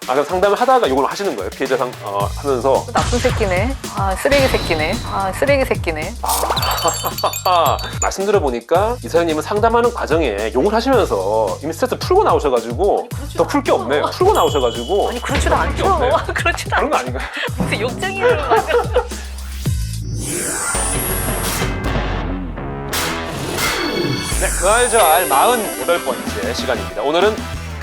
아, 그럼 상담을 하다가 이걸 하시는 거예요? 피해자 하면서. 나쁜 새끼네. 아, 쓰레기 새끼네. 아, 쓰레기 새끼네. 말씀 들어보니까 이사장님은 상담하는 과정에 욕을 하시면서 이미 스트레스 풀고 나오셔가지고 더 풀 게 없네요. 풀고 나오셔가지고. 아니, 그렇지도 않죠. 없네. 그렇지도 그런 거 않죠. 아닌가요? 무슨 욕쟁이를 만들어. 네, 그알 저알 48번째 시간입니다. 오늘은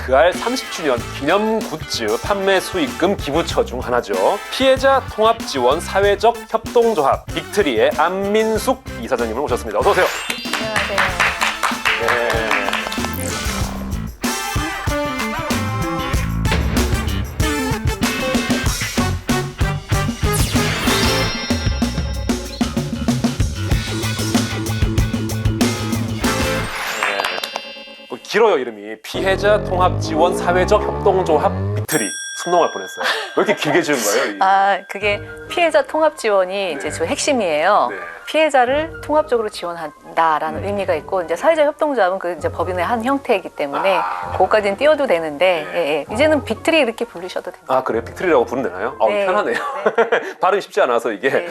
그알 30주년 기념 굿즈 판매 수익금 기부처 중 하나죠. 피해자 통합지원 사회적 협동조합 빅트리의 안민숙 이사장님을 모셨습니다. 어서 오세요. 안녕하세요. 네. 길어요, 이름이. 피해자 통합지원 사회적 협동조합 빅트리. 숨 넘어갈 뻔했어요. 왜 이렇게 길게 지은 거예요? 아, 그게 피해자 통합 지원이 이제 주 핵심이에요. 네. 피해자를 통합적으로 지원한다라는 의미가 있고, 이제 사회적 협동조합은 그 이제 법인의 한 형태이기 때문에 그거까지는 띄워도 되는데, 네. 예, 예. 이제는 빅트리 이렇게 부르셔도 됩니다. 아, 그래요? 빅트리라고 부르면 되나요? 네. 편하네요. 발음이 쉽지 않아서 이게. 네.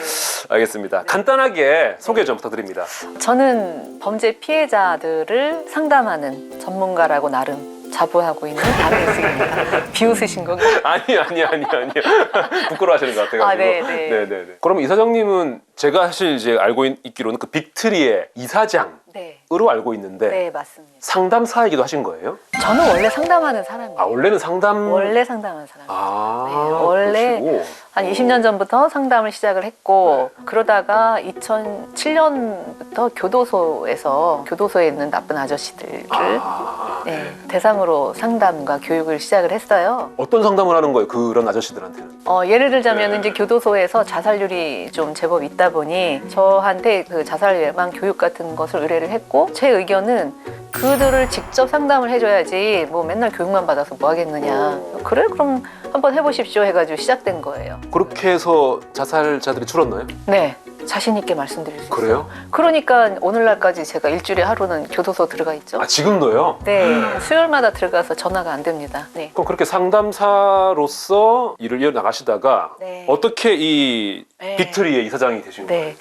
알겠습니다. 간단하게 소개 좀 부탁드립니다. 저는 범죄 피해자들을 상담하는 전문가라고 나름 자부하고 있는 안민숙입니다. 비웃으신 건가요? 아니요. 부끄러워하시는 것 같아가지고. 아, 네네. 네네네. 그럼 이사장님은 제가 사실 이제 알고 있기로는 그 빅트리의 이사장으로 네. 알고 있는데 네, 맞습니다. 상담사이기도 하신 거예요? 저는 원래 상담하는 사람이에요. 아, 원래는 상담. 원래 상담하는 사람이에요. 아, 네, 원래 그러시고. 한 20년 전부터 상담을 시작을 했고, 그러다가 2007년부터 교도소에 있는 나쁜 아저씨들을 네, 대상으로 상담과 교육을 시작을 했어요. 어떤 상담을 하는 거예요? 그런 아저씨들한테는? 예를 들자면 이제 교도소에서 자살률이 좀 제법 있다 보니 저한테 그 자살 예방 교육 같은 것을 의뢰를 했고, 제 의견은 그들을 직접 상담을 해줘야지 뭐 맨날 교육만 받아서 뭐 하겠느냐. 그래? 그럼 한번 해보십시오 해가지고 시작된 거예요. 그렇게 해서 자살자들이 줄었나요? 네, 자신 있게 말씀드릴 수 있어요. 그래요? 그러니까 오늘날까지 제가 일주일에 하루는 교도소 들어가 있죠. 아, 지금도요? 네, 수요일마다 들어가서 전화가 안 됩니다. 네. 그럼 그렇게 상담사로서 일을 이어나가시다가 네. 어떻게 이 네. 빅트리의 이사장이 되신 거예요? 네,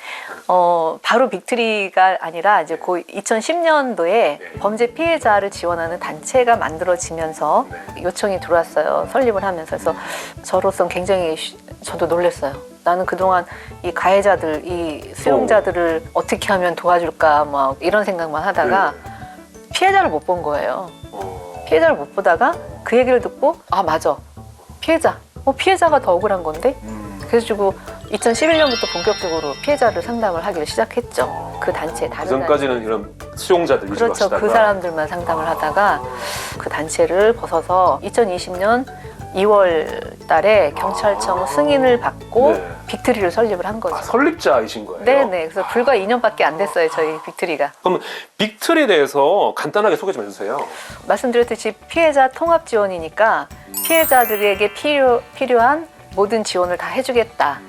바로 빅트리가 아니라 이제 그 2010년도에 범죄 피해자를 지원하는 단체가 만들어지면서 요청이 들어왔어요. 설립을 하면서. 그래서 저로서는 굉장히 저도 놀랐어요. 나는 그동안 이 가해자들, 이 수용자들을 어떻게 하면 도와줄까 막 이런 생각만 하다가 피해자를 못 본 거예요. 피해자를 못 보다가 그 얘기를 듣고, 아, 맞아. 피해자가 더 억울한 건데? 그래가지고 2011년부터 본격적으로 피해자를 상담을 하기를 시작했죠. 그 단체 다른 그전까지는 이런 수용자들 위주로 그렇죠. 하시다가 그 사람들만 상담을 하다가 그 단체를 벗어서 2020년 2월 달에 경찰청 승인을 받고 네. 빅트리를 설립을 한 거죠. 아, 설립자이신 거예요? 네네. 그래서 불과 2년밖에 안 됐어요. 저희 빅트리가. 그럼 빅트리에 대해서 간단하게 소개 좀 해주세요. 말씀드렸듯이 피해자 통합 지원이니까 피해자들에게 필요한 모든 지원을 다 해주겠다.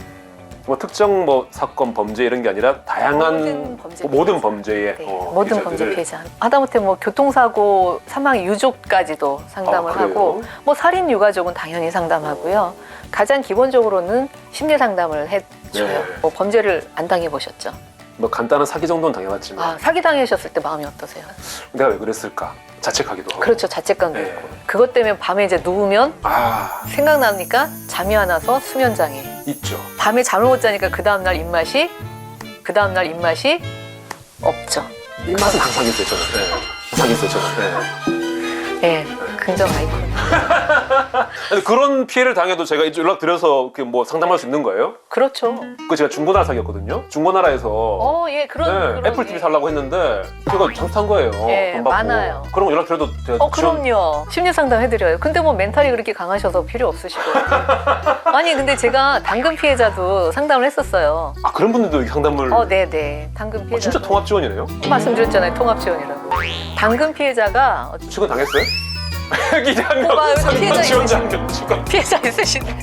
뭐 특정 뭐 사건 범죄 이런 게 아니라 다양한 모든 범죄의 네, 모든 피해자들을. 범죄 피해자. 하다못해 뭐 교통사고 사망 유족까지도 상담을 그래요? 하고, 뭐 살인 유가족은 당연히 상담하고요. 가장 기본적으로는 심리 상담을 해줘요. 네. 뭐 범죄를 안 당해보셨죠? 뭐 간단한 사기 정도는 당해봤지만 아, 사기 당하셨을 때 마음이 어떠세요? 내가 왜 그랬을까 자책하기도 하고. 그렇죠. 자책감도 네. 있고. 그것 때문에 밤에 이제 누우면 아, 생각나니까 잠이 안 와서 수면장애. 있죠. 밤에 잠을 못 자니까 그 다음날 입맛이 없죠. 입맛은 항상 있어요, 저는. 네. 항상 있어요, 저는. 네, 긍정 아이콘. 근데 그런 피해를 당해도 제가 이제 연락드려서 뭐 상담할 수 있는 거예요? 그렇죠. 그 제가 중고나라 사기였거든요. 중고나라에서 예, 그런 애플 TV 살라고 했는데 제가 잘못한 거예요. 예, 돈 받고. 많아요. 그런 거 연락드려도 제가 그럼요. 심리 상담 해드려요. 근데 뭐 멘탈이 그렇게 강하셔서 필요 없으시고. 아니, 근데 제가 당근 피해자도 상담을 했었어요. 아, 그런 분들도 상담을. 네네. 당근 피해자. 진짜 통합 지원이네요? 말씀드렸잖아요. 통합 지원이라고. 당근 피해자가 지금 당했어요? 기자님, 뭐가 피해자 지원자님 지금. 피해자 있으신데.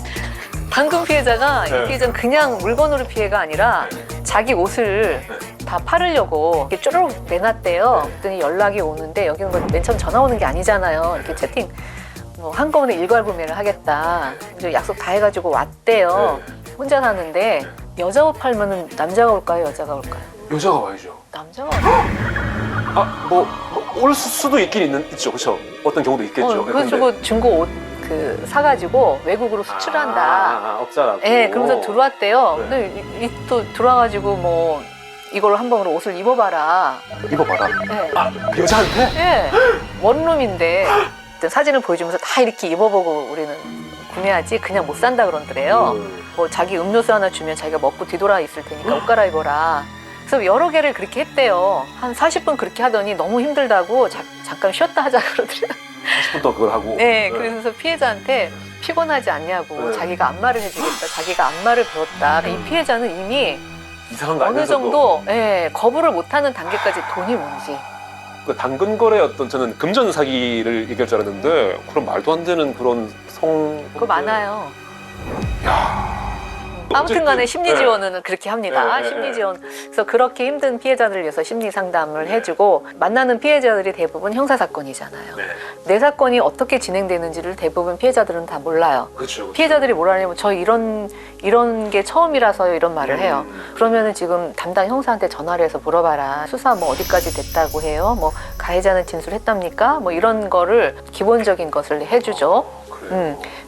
당근 피해자가 이 네. 피해자는 그냥 물건으로 피해가 아니라 자기 옷을 다 팔으려고 이렇게 쪼르륵 내놨대요. 그랬더니 연락이 오는데, 여기는 뭐 맨 처음 전화 오는 게 아니잖아요. 이렇게 채팅 뭐 한꺼번에 일괄 구매를 하겠다. 이제 약속 다 해가지고 왔대요. 혼자 사는데 여자 옷 팔면은 남자가 올까요, 여자가 올까요? 여자가 와야죠. 남자가 올까요? 올 수도 있죠, 그렇죠? 어떤 경우도 있겠죠. 그래가지고 중고 옷 사가지고 외국으로 수출한다. 업자라고. 네, 그러면서 들어왔대요. 네. 근데 또 들어와가지고 뭐 이걸 한번 옷을 입어봐라. 입어봐라. 네. 여자한테? 네. 원룸인데 사진을 보여주면서 다 이렇게 입어보고 우리는 구매하지 그냥 못 산다 그러더래요. 뭐 자기 음료수 하나 주면 자기가 먹고 뒤돌아 있을 테니까 옷 갈아입어라. 그래서 여러 개를 그렇게 했대요. 한 40분 그렇게 하더니 너무 힘들다고 잠깐 쉬었다 하자 그러더래요. 40분 동안 그걸 하고. 네, 그래서 피해자한테 피곤하지 않냐고 자기가 안마를 해주겠다. 자기가 안마를 배웠다. 이 피해자는 이미 이상한 거 어느 아니면서도. 정도 거부를 못하는 단계까지 돈이 뭔지. 그 당근 거래 저는 금전 사기를 얘기할 줄 알았는데 그런 말도 안 되는 그런 그거 많아요. 야. 아무튼 간에 심리 지원은 그렇게 합니다. 네, 네, 심리 지원. 그래서 그렇게 힘든 피해자들을 위해서 심리 상담을 해주고 만나는 피해자들이 대부분 형사사건이잖아요. 내 사건이 어떻게 진행되는지를 대부분 피해자들은 다 몰라요. 그렇죠. 피해자들이 뭘 하냐면 저 이런 게 처음이라서요 이런 말을 해요. 그러면은 지금 담당 형사한테 전화를 해서 물어봐라. 수사 뭐 어디까지 됐다고 해요? 뭐 가해자는 진술했답니까? 뭐 이런 거를 기본적인 것을 해주죠.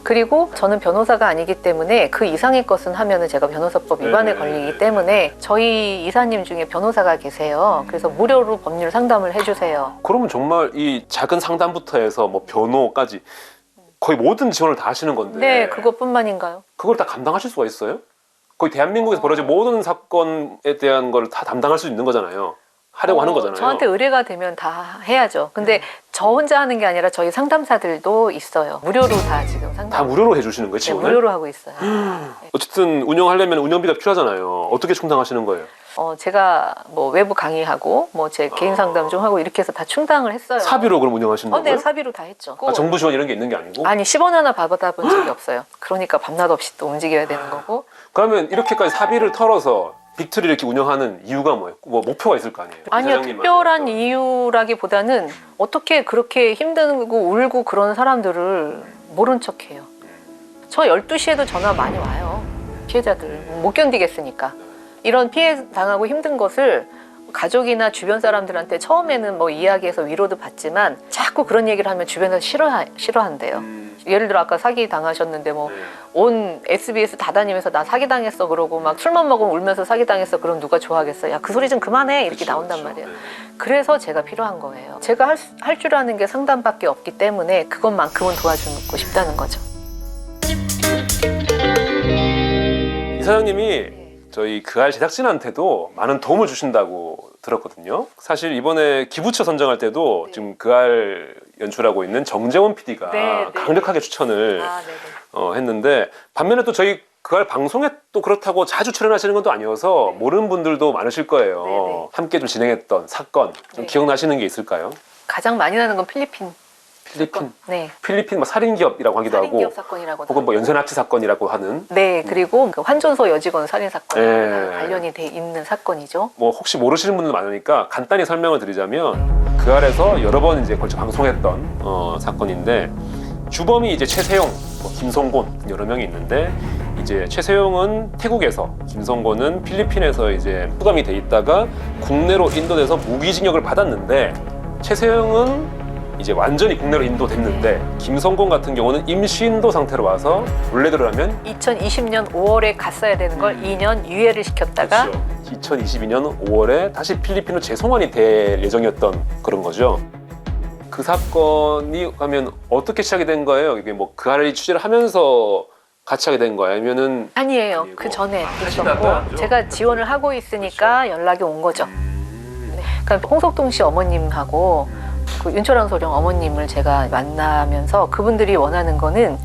그리고 저는 변호사가 아니기 때문에 그 이상의 것은 하면은 제가 변호사법 위반에 걸리기 때문에 저희 이사님 중에 변호사가 계세요. 그래서 무료로 법률 상담을 해주세요. 그러면 정말 이 작은 상담부터 해서 뭐 변호까지 거의 모든 지원을 다 하시는 건데. 네, 그것뿐만인가요? 그걸 다 감당하실 수가 있어요? 거의 대한민국에서 벌어진 모든 사건에 대한 걸 다 담당할 수 있는 거잖아요. 하려고 하는 거잖아요. 저한테 의뢰가 되면 다 해야죠. 근데 저 혼자 하는 게 아니라 저희 상담사들도 있어요. 무료로 다 지금 상담. 다 무료로 해주시는 거예요, 네, 지원을? 무료로 하고 있어요. 어쨌든 운영하려면 운영비가 필요하잖아요. 어떻게 충당하시는 거예요? 제가 뭐 외부 강의하고 뭐 제 개인 상담 좀 하고 이렇게 해서 다 충당을 했어요. 사비로 그럼 운영하신다고요? 네, 사비로 다 했죠. 정부 지원 이런 게 있는 게 아니고? 아니 10원 하나 받아본 적이 없어요. 그러니까 밤낮 없이 또 움직여야 되는 거고. 그러면 이렇게까지 사비를 털어서 빅트리 이렇게 운영하는 이유가 뭐예요? 뭐 목표가 있을 거 아니에요? 아니요, 특별한 이유라기보다는 어떻게 그렇게 힘들고 울고 그런 사람들을 모른 척해요. 저 12시에도 전화 많이 와요. 피해자들 못 견디겠으니까. 이런 피해 당하고 힘든 것을 가족이나 주변 사람들한테 처음에는 뭐 이야기해서 위로도 받지만 자꾸 그런 얘기를 하면 주변에서 싫어한대요. 예를 들어 아까 사기 당하셨는데 뭐 온 SBS 다 다니면서 나 사기 당했어 그러고 막 술만 먹으면 울면서 사기 당했어 그럼 누가 좋아하겠어? 야, 그 소리 좀 그만해 이렇게 나온단 말이에요. 그래서 제가 필요한 거예요. 제가 할 줄 아는 게 상담밖에 없기 때문에 그것만큼은 도와주고 싶다는 거죠. 이사장님이 저희 그알 제작진한테도 많은 도움을 주신다고 들었거든요. 사실 이번에 기부처 선정할 때도 지금 그알 연출하고 있는 정재원 PD가 강력하게 추천을 했는데 반면에 또 저희 그알 방송에 또 그렇다고 자주 출연하시는 건 또 아니어서 모르는 분들도 많으실 거예요. 함께 좀 진행했던 사건 좀 기억나시는 게 있을까요? 가장 많이 나는 건 필리핀 뭐 살인 기업이라고 하기도 하고, 기업 사건이라고 혹은 뭐 연쇄 납치 사건이라고 하는. 네, 그리고 그 환전소 여직원 살인 사건 관련이 돼 있는 사건이죠. 뭐 혹시 모르시는 분들 많으니까 간단히 설명을 드리자면 그 아래서 여러 번 이제 걸쳐 방송했던 사건인데 주범이 이제 최세용, 뭐 김성곤 여러 명이 있는데 이제 최세용은 태국에서, 김성곤은 필리핀에서 이제 수감이 돼 있다가 국내로 인도돼서 무기징역을 받았는데 최세용은 이제 완전히 국내로 인도됐는데 김성곤 같은 경우는 임시인도 상태로 와서 원래대로 하면 2020년 5월에 갔어야 되는 걸 2년 유예를 시켰다가 2022년 5월에 다시 필리핀으로 재송환이 될 예정이었던 그런 거죠. 그 사건이 가면 어떻게 시작이 된 거예요? 이게 뭐 그 아래 취재를 하면서 같이 하게 된 거예요? 아니면은 아니에요. 그 전에 있었고 제가 지원을 하고 있으니까 연락이 온 거죠. 그러니까 홍석동 씨 어머님하고 그 윤철왕 소령 어머님을 제가 만나면서 그분들이 원하는 거는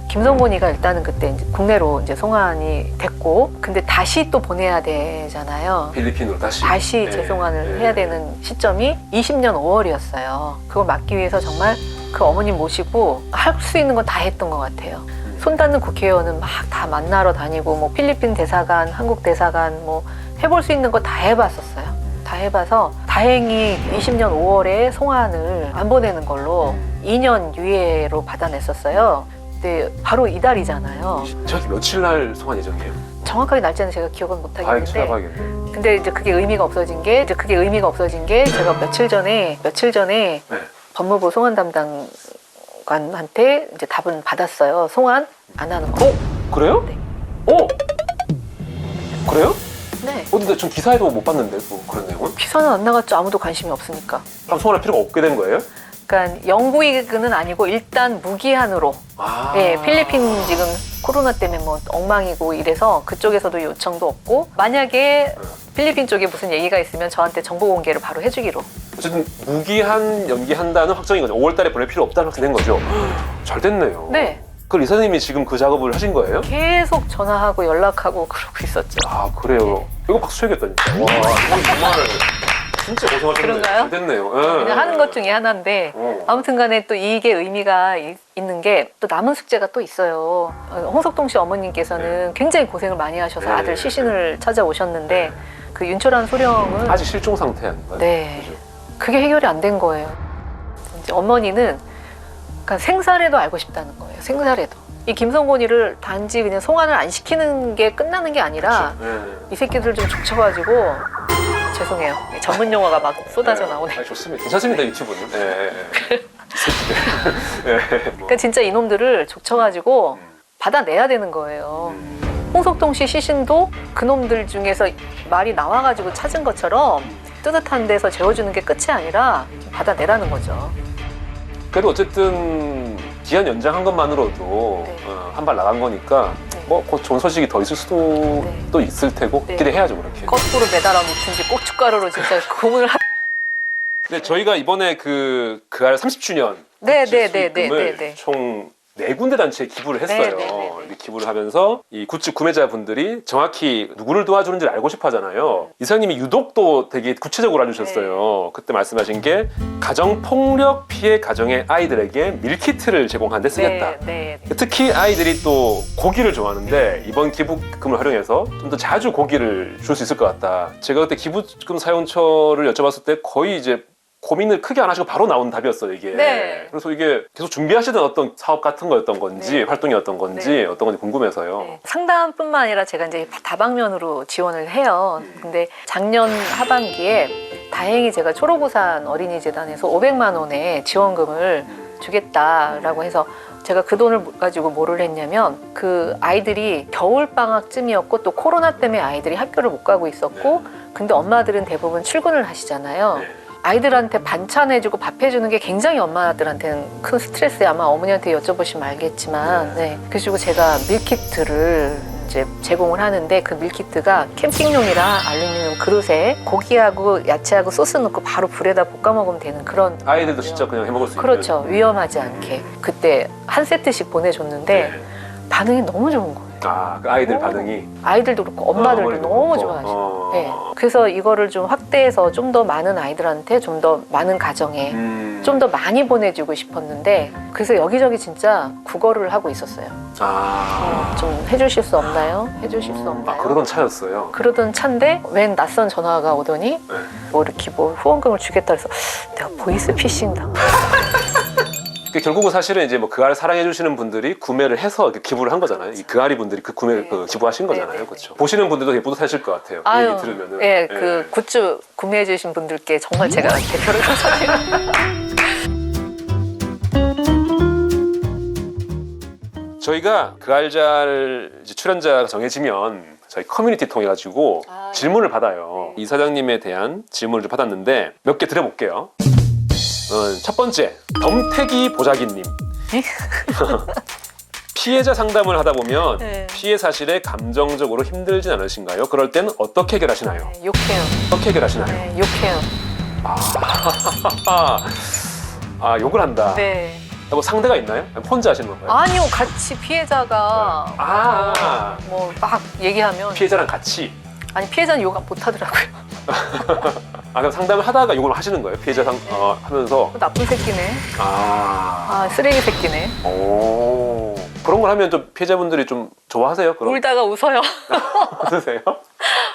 김성곤이가 일단은 그때 이제 국내로 이제 송환이 됐고 근데 다시 또 보내야 되잖아요. 필리핀으로 다시 재송환을 해야 되는 시점이 20년 5월이었어요. 그걸 막기 위해서 정말 그 어머님 모시고 할 수 있는 건 다 했던 것 같아요. 손 닿는 국회의원은 막 다 만나러 다니고 뭐 필리핀 대사관, 한국 대사관 뭐 해볼 수 있는 거 다 해봤었어요. 다 해봐서 다행히 20년 5월에 송환을 안 보내는 걸로 2년 유예로 받아냈었어요. 근데 바로 이달이잖아요. 저기 며칠 날 송환 예정이에요? 정확하게 날짜는 제가 기억은 못 하겠는데. 찾아봐야겠네. 근데 이제 그게 의미가 없어진 게 제가 며칠 전에 네. 법무부 송환 담당관한테 이제 답은 받았어요. 송환 안 하는 거. 그래요? 네. 그래요? 네. 근데 전 기사에도 못 봤는데 뭐 그런 내용은? 기사는 안 나갔죠. 아무도 관심이 없으니까. 그럼 송환할 필요가 없게 된 거예요? 그러니까 영구이익은 아니고 일단 무기한으로. 예, 필리핀 지금 코로나 때문에 뭐 엉망이고 이래서 그쪽에서도 요청도 없고 만약에 필리핀 쪽에 무슨 얘기가 있으면 저한테 정보 공개를 바로 해주기로. 어쨌든 무기한 연기한다는 확정인 거죠. 5월 달에 보낼 필요 없다는 확정된 거죠. 잘 됐네요. 네. 그럼 이사님이 지금 그 작업을 하신 거예요? 계속 전화하고 연락하고 그러고 있었죠. 아 그래요? 이거 박수 쳐야겠다 진짜. 와 이건 정말 진짜 고생하셨네요. 그런가요? 잘 됐네요. 그냥 하는 것 중에 하나인데 아무튼 간에 또 이게 의미가 있는 게 또 남은 숙제가 또 있어요. 홍석동 씨 어머님께서는 굉장히 고생을 많이 하셔서 아들 시신을 찾아오셨는데 그 윤철한 소령은 아직 실종 상태 아닌가요? 네. 그죠? 그게 해결이 안 된 거예요. 이제 어머니는 그러니까 생사래도 알고 싶다는 거예요. 생사래도. 이 김성곤이를 단지 그냥 송환을 안 시키는 게 끝나는 게 아니라 이 새끼들 좀 족쳐가지고 죄송해요. 전문 용어가 막 쏟아져 나오네. 좋습니다. 괜찮습니다 유튜브는. 그러니까 진짜 이놈들을 족쳐가지고 받아내야 되는 거예요. 홍석동 씨 시신도 그놈들 중에서 말이 나와가지고 찾은 것처럼 뜨뜻한 데서 재워주는 게 끝이 아니라 받아내라는 거죠. 그래도 어쨌든 기한 연장한 것만으로도 한 발 나간 거니까 뭐 곧 좋은 소식이 더 있을 수도 또 있을 테고 기대해야죠 그렇게. 거꾸로 매달아 놓든지 고춧가루로 진짜 고문을 네, 저희가 이번에 그알 30주년 총 4군데 단체에 기부를 했어요. 이렇게 기부를 하면서 이 굿즈 구매자분들이 정확히 누구를 도와주는지 알고 싶어 하잖아요. 이사님이 유독 또 되게 구체적으로 알려주셨어요. 그때 말씀하신 게 가정폭력 피해 가정의 아이들에게 밀키트를 제공하는 데 쓰겠다. 특히 아이들이 또 고기를 좋아하는데 이번 기부금을 활용해서 좀 더 자주 고기를 줄 수 있을 것 같다. 제가 그때 기부금 사용처를 여쭤봤을 때 거의 이제 고민을 크게 안 하시고 바로 나온 답이었어요 이게. 그래서 이게 계속 준비하시던 어떤 사업 같은 거였던 건지 활동이었던 건지 어떤 건지 궁금해서요. 상담뿐만 아니라 제가 이제 다방면으로 지원을 해요. 근데 작년 하반기에 다행히 제가 초록우산 어린이재단에서 500만 원의 지원금을 주겠다라고 해서 제가 그 돈을 가지고 뭐를 했냐면 그 아이들이 겨울방학쯤이었고 또 코로나 때문에 아이들이 학교를 못 가고 있었고 근데 엄마들은 대부분 출근을 하시잖아요. 아이들한테 반찬 해주고 밥 해주는 게 굉장히 엄마들한테는 큰 스트레스에 아마 어머니한테 여쭤보시면 알겠지만 그리고 제가 밀키트를 이제 제공을 하는데 그 밀키트가 캠핑용이라 알루미늄 그릇에 고기하고 야채하고 소스 넣고 바로 불에다 볶아 먹으면 되는 그런 아이들도 진짜 그냥 해먹을 수 있는 그렇죠. 위험하지 않게 그때 한 세트씩 보내줬는데 반응이 너무 좋은 거예요. 그 아이들 반응이 아이들도 그렇고 엄마들도 너무 좋아하시고 그래서 이거를 좀 확대해서 좀 더 많은 아이들한테 좀 더 많은 가정에 좀 더 많이 보내주고 싶었는데 그래서 여기저기 진짜 국어를 하고 있었어요. 좀 해주실 수 없나요? 해주실 수 없나요? 그러던 차였어요. 그러던 차인데 웬 낯선 전화가 오더니 뭐 이렇게 뭐 후원금을 주겠다 그래서 내가 보이스피싱 당 결국은 사실은 이제 뭐 그 알을 사랑해 주시는 분들이 구매를 해서 기부를 한 거잖아요. 이 그 알이 분들이 그 기부하신 거잖아요. 그렇죠. 보시는 분들도 되게 뿌듯하실 것 같아요. 그 얘기 들으면은. 그 굿즈 구매해 주신 분들께 정말 제가 대표를 감사드립니다. 저희가 그 알잘 출연자가 정해지면 저희 커뮤니티 통해 가지고 질문을 받아요. 이 사장님에 대한 질문을 좀 받았는데 몇 개 드려볼게요. 첫 번째, 덤태기 보자기님. 피해자 상담을 하다 보면 피해 사실에 감정적으로 힘들진 않으신가요? 그럴 때는 어떻게 해결하시나요? 욕해요. 어떻게 해결하시나요? 욕해요. 욕을 한다. 뭐 상대가 있나요? 혼자 하시는 건가요? 아니요, 같이 피해자가 뭐 막 얘기하면 피해자랑 같이? 아니 피해자는 욕 못 하더라고요. 그럼 상담을 하다가 욕을 하시는 거예요? 피해자 하면서? 나쁜 새끼네. 쓰레기 새끼네. 그런 걸 하면 좀 피해자분들이 좀 좋아하세요? 그럼? 울다가 웃어요. 웃으세요?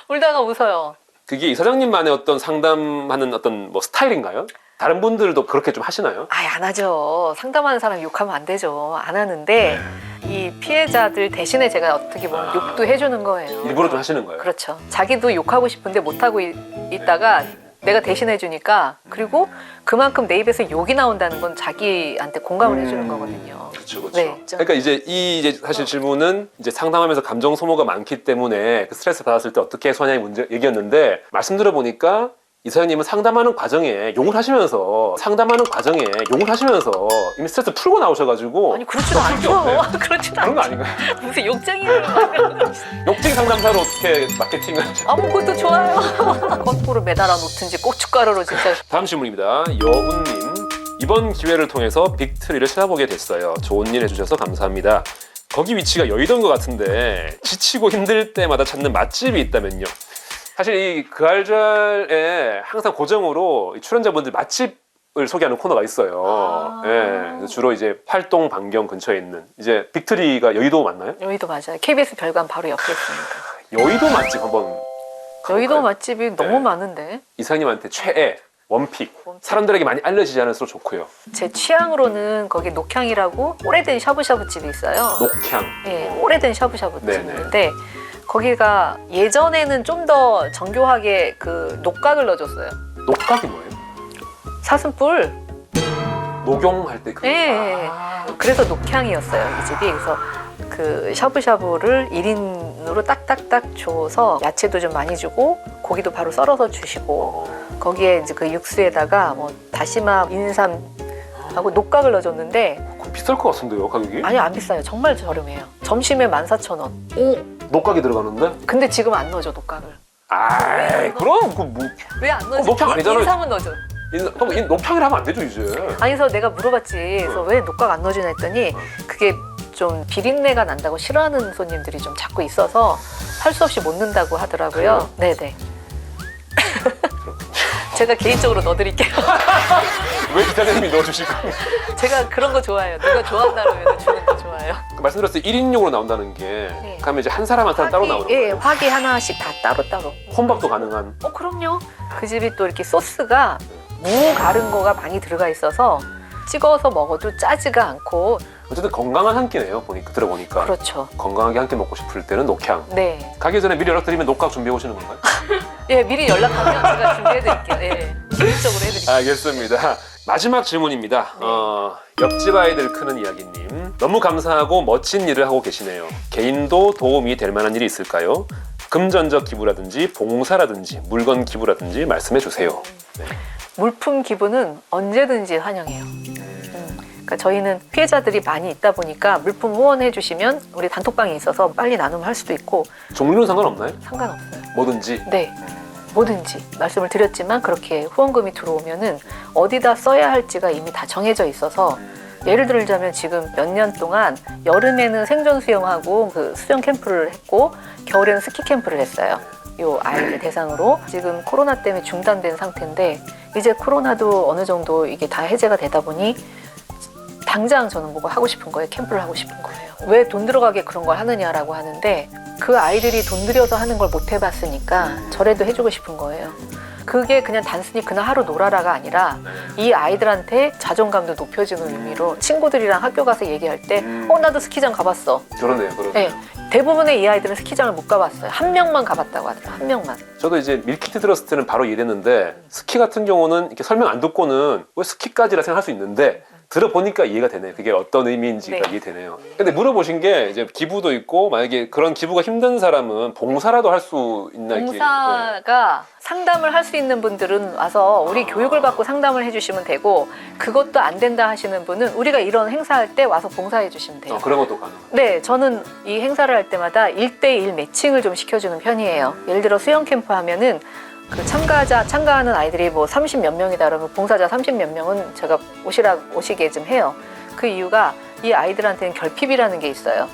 울다가 웃어요. 그게 이 사장님만의 어떤 상담하는 어떤 뭐 스타일인가요? 다른 분들도 그렇게 좀 하시나요? 아예 안 하죠. 상담하는 사람 욕하면 안 되죠. 안 하는데 이 피해자들 대신에 제가 어떻게 보면 욕도 해주는 거예요. 일부러 좀 하시는 거예요? 그렇죠. 자기도 욕하고 싶은데 못하고 있다가 내가 대신해 주니까, 그리고 그만큼 내 입에서 욕이 나온다는 건 자기한테 공감을 해주는 거거든요. 그렇죠, 그렇죠. 네. 그러니까 이제 사실 질문은 이제 상담하면서 감정 소모가 많기 때문에 그 스트레스 받았을 때 어떻게 해소하냐의 문제 얘기였는데, 말씀 들어보니까 이 사장님은 상담하는 과정에 욕을 하시면서 이미 스트레스 풀고 나오셔가지고 아니 그렇지도 풀게 없네요. 않죠. 그렇지도 그런 거 않죠. 아닌가요? 무슨 욕쟁이를 욕쟁이 상담사로 어떻게 마케팅을 하죠? 아무것도 좋아요. 겉보로 매달아 놓든지 고춧가루로 진짜. 다음 질문입니다. 여운님, 이번 기회를 통해서 빅트리를 찾아보게 됐어요. 좋은 일 해주셔서 감사합니다. 거기 위치가 여의도인 것 같은데 지치고 힘들 때마다 찾는 맛집이 있다면요? 사실 이 그알잘에 항상 고정으로 이 출연자분들 맛집을 소개하는 코너가 있어요. 예, 그래서 주로 이제 활동 반경 근처에 있는 이제 빅트리가 여의도 맞나요? 여의도 맞아요. KBS 별관 바로 옆에 있으니까. 여의도 맛집 한번 여의도 가볼까요? 맛집이 너무 많은데 이사장님한테 최애 원픽, 사람들에게 많이 알려지지 않을수록 좋고요. 제 취향으로는 거기 녹향이라고 오래된 샤브샤브 집이 있어요. 녹향. 예, 오래된 샤브샤브 네네. 집인데 거기가 예전에는 좀 더 정교하게 그 녹각을 넣어줬어요. 녹각이 뭐예요? 사슴뿔. 녹용할 때 그. 예. 그래서 녹향이었어요, 이 집이. 그래서 그 샤브샤브를 1인으로 딱딱딱 줘서 야채도 좀 많이 주고 고기도 바로 썰어서 주시고 거기에 이제 그 육수에다가 뭐 다시마, 인삼하고 녹각을 넣어줬는데 그거 비쌀 것 같은데요, 가격이? 아니 안 비싸요. 정말 저렴해요. 점심에 14,000원. 오, 녹각이 들어가는데? 근데 지금 안 넣어줘, 녹각을. 아이, 그럼 그 뭐, 왜 안 넣어줘? 녹향 아니잖아요. 인삼은 넣어줘. 그럼 이 녹향이라 하면 안 되죠, 이제. 아니 그래서 내가 물어봤지. 그래서 왜 녹각 안 넣어주냐 했더니 그게 좀 비린내가 난다고 싫어하는 손님들이 좀 자꾸 있어서 할 수 없이 못 넣는다고 하더라고요. 네네. 제가 개인적으로 넣어드릴게요. 왜 기사님이 넣어주시고? 제가 그런 거 좋아해요. 누가 좋아한다 그러면 주는 거 좋아해요. 말씀드렸을 때 1인용으로 나운다는 게 네. 가면 이제 한 사람 한 사람 따로 나오는 거예요? 예, 화기 하나씩 다 따로따로. 혼밥도 가능한. 그럼요. 그 집이 또 이렇게 소스가 무 가른 거가 많이 들어가 있어서 찍어서 먹어도 짜지가 않고. 어쨌든 건강한 한 끼네요, 들어보니까. 그렇죠. 건강하게 한 끼 먹고 싶을 때는 녹향. 네. 가기 전에 미리 연락드리면 녹각 준비해 오시는 건가요? 예, 미리 연락하면 제가 준비해드릴게요. 예, 개인적으로 해드릴게요. 알겠습니다. 마지막 질문입니다. 옆집 아이들 크는 이야기님, 너무 감사하고 멋진 일을 하고 계시네요. 개인도 도움이 될 만한 일이 있을까요? 금전적 기부라든지 봉사라든지 물건 기부라든지 말씀해 주세요. 네. 물품 기부는 언제든지 환영해요. 그러니까 저희는 피해자들이 많이 있다 보니까 물품 후원해 주시면 우리 단톡방에 있어서 빨리 나눔을 할 수도 있고. 종류는 상관없나요? 상관없어요. 뭐든지. 네. 뭐든지 말씀을 드렸지만 그렇게 후원금이 들어오면은 어디다 써야 할지가 이미 다 정해져 있어서, 예를 들자면 지금 몇 년 동안 여름에는 생존 수영하고 그 수영 캠프를 했고 겨울에는 스키 캠프를 했어요. 요 아이들 대상으로. 지금 코로나 때문에 중단된 상태인데 이제 코로나도 어느 정도 이게 다 해제가 되다 보니 당장 저는 뭐가 하고 싶은 거예요. 캠프를 하고 싶은 거예요. 왜 돈 들어가게 그런 걸 하느냐라고 하는데, 그 아이들이 돈 들여서 하는 걸 못 해봤으니까 저래도 해주고 싶은 거예요. 그게 그냥 단순히 그날 하루 놀아라가 아니라 이 아이들한테 자존감도 높여주는 의미로 친구들이랑 학교 가서 얘기할 때 나도 스키장 가봤어. 그러네요. 네, 대부분의 이 아이들은 스키장을 못 가봤어요. 한 명만 가봤다고 하더라고요. 한 명만. 저도 이제 밀키트 들었을 때는 바로 이해했는데, 스키 같은 경우는 이렇게 설명 안 듣고는 왜 스키까지라 생각할 수 있는데 들어보니까 이해가 되네. 그게 어떤 의미인지가 네. 이해되네요. 근데 물어보신 게 이제 기부도 있고, 만약에 그런 기부가 힘든 사람은 봉사라도 할 수 있나 이렇게. 봉사가 상담을 할 수 있는 분들은 와서 우리 교육을 받고 상담을 해주시면 되고, 그것도 안 된다 하시는 분은 우리가 이런 행사할 때 와서 봉사해 주시면 돼요. 그런 것도 가능. 네, 저는 이 행사를 할 때마다 1대1 매칭을 좀 시켜주는 편이에요. 예를 들어 수영 캠프 하면은 그 참가하는 아이들이 뭐 30몇 명이다 그러면 봉사자 30몇 명은 제가 오시게 좀 해요. 그 이유가 이 아이들한테는 결핍이라는 게 있어요.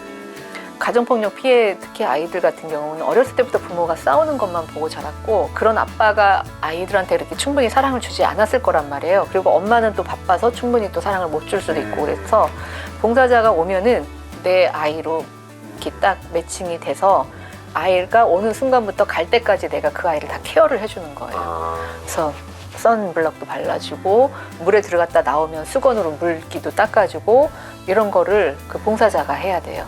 가정폭력 피해, 특히 아이들 같은 경우는 어렸을 때부터 부모가 싸우는 것만 보고 자랐고, 그런 아빠가 아이들한테 이렇게 충분히 사랑을 주지 않았을 거란 말이에요. 그리고 엄마는 또 바빠서 충분히 또 사랑을 못 줄 수도 있고, 그래서 봉사자가 오면은 내 아이로 이렇게 딱 매칭이 돼서 아이가 오는 순간부터 갈 때까지 내가 그 아이를 다 케어를 해주는 거예요. 그래서 선블럭도 발라주고 물에 들어갔다 나오면 수건으로 물기도 닦아주고 이런 거를 그 봉사자가 해야 돼요.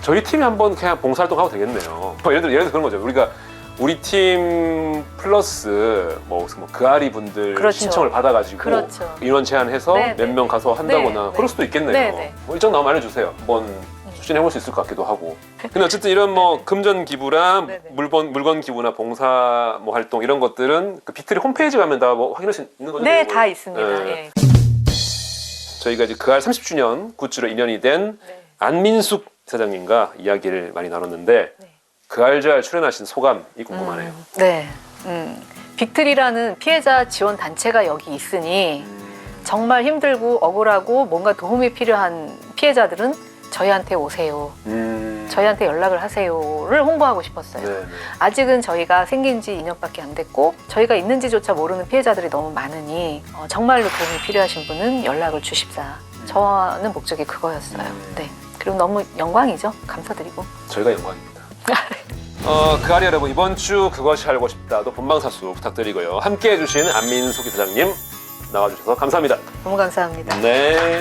저희 팀이 한번 그냥 봉사활동 하고 되겠네요. 예를 들어 그런 거죠. 우리 팀 플러스 뭐 그아리 분들 그렇죠. 신청을 받아가지고 그렇죠. 인원 제한해서 네, 몇 네. 명 가서 한다거나 네, 그럴 수도 있겠네요. 네, 네. 뭐 일정 나오면 알려주세요. 한번 추진해볼 수 있을 것 같기도 하고. 근데 어쨌든 이런 뭐 금전 기부랑 네, 네. 물건 기부나 봉사 뭐 활동 이런 것들은 그 빅트리 홈페이지 가면 다 뭐 확인할 수 있는 거죠? 네, 다 있습니다. 네. 예. 저희가 이제 그알 30주년 굿즈로 인연이 된 네. 안민숙 사장님과 이야기를 많이 나눴는데 네. 그알잘 출연하신 소감이 궁금하네요. 네. 빅트리라는 피해자 지원 단체가 여기 있으니 정말 힘들고 억울하고 뭔가 도움이 필요한 피해자들은 저희한테 오세요. 저희한테 연락을 하세요를 홍보하고 싶었어요. 네, 네. 아직은 저희가 생긴 지 2년밖에 안 됐고 저희가 있는지조차 모르는 피해자들이 너무 많으니 정말로 도움이 필요하신 분은 연락을 주십사. 저는 목적이 그거였어요. 네. 그리고 너무 영광이죠. 감사드리고. 저희가 영광입니다. 그알이 여러분 이번 주 그것이 알고 싶다도 본방사수 부탁드리고요. 함께해 주신 안민숙 이사장님 나와주셔서 감사합니다. 너무 감사합니다. 네.